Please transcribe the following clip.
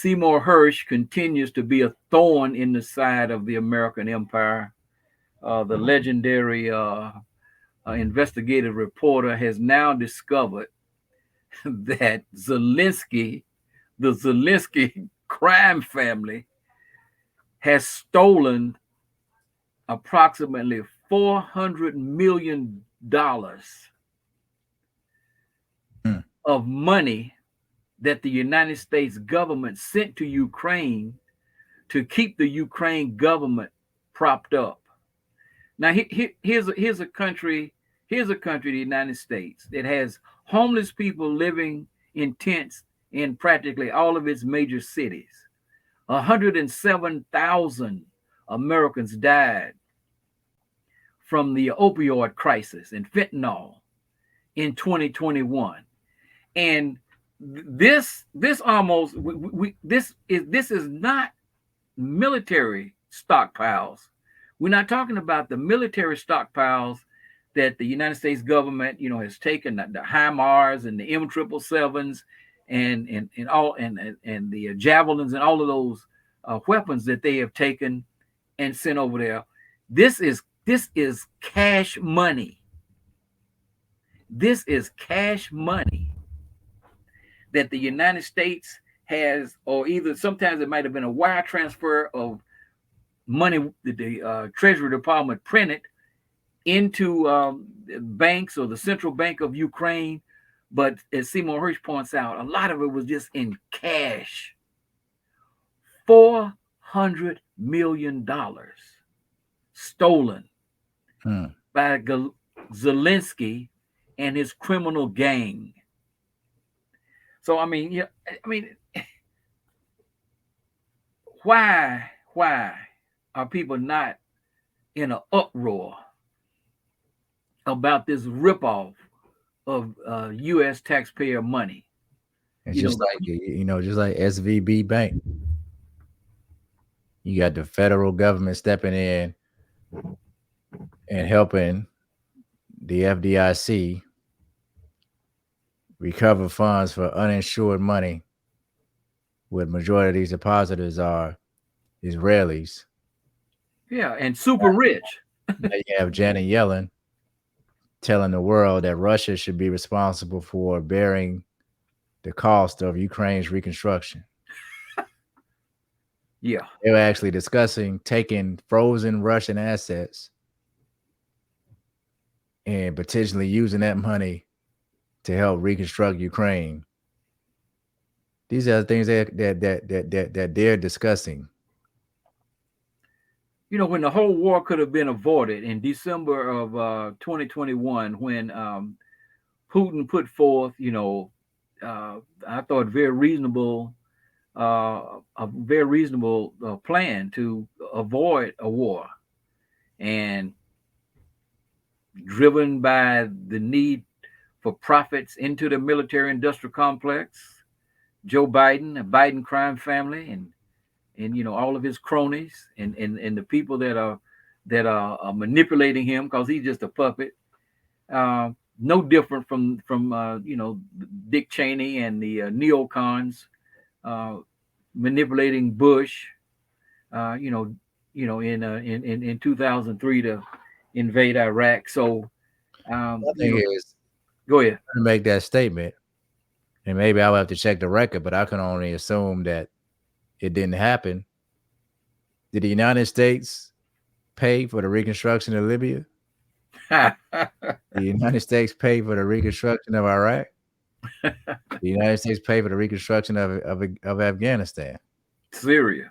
Seymour Hersh continues to be a thorn in the side of the American empire. The legendary investigative reporter has now discovered that the Zelensky crime family, has stolen approximately $400 million of money that the United States government sent to Ukraine to keep the Ukraine government propped up. Now, here's a country, the United States, that has homeless people living in tents in practically all of its major cities. 107,000 Americans died from the opioid crisis and fentanyl in 2021. And this almost this is not military stockpiles. We're not talking about the military stockpiles that the United States government, has taken, the HIMARS and the M777s and the javelins and all of those weapons that they have taken and sent over there. This is cash money. This is cash money that the United States has, or either sometimes it might have been a wire transfer of money that the Treasury Department printed into banks or the Central Bank of Ukraine. But as Seymour Hersh points out, a lot of it was just in cash. $400 million stolen by Zelensky and his criminal gang. So why are people not in an uproar about this ripoff of U.S. taxpayer money? It's just like SVB Bank. You got the federal government stepping in and helping the FDIC recover funds for uninsured money, where the majority of these depositors are Israelis. Yeah, and super rich. Now you have Janet Yellen telling the world that Russia should be responsible for bearing the cost of Ukraine's reconstruction. Yeah. They were actually discussing taking frozen Russian assets and potentially using that money to help reconstruct Ukraine. These are the things that they're discussing. When the whole war could have been avoided in December of 2021, when Putin put forth, I thought a very reasonable plan to avoid a war, and driven by the need for profits into the military-industrial complex, Joe Biden, the Biden crime family, and all of his cronies and the people that are manipulating him, because he's just a puppet. No different from Dick Cheney and the neocons manipulating Bush, in 2003 to invade Iraq. So the thing is, go ahead. To make that statement, and maybe I'll have to check the record, but I can only assume that it didn't happen. Did the United States pay for the reconstruction of Libya? The United States pay for the reconstruction of Iraq? The United States pay for the reconstruction of Afghanistan? Syria.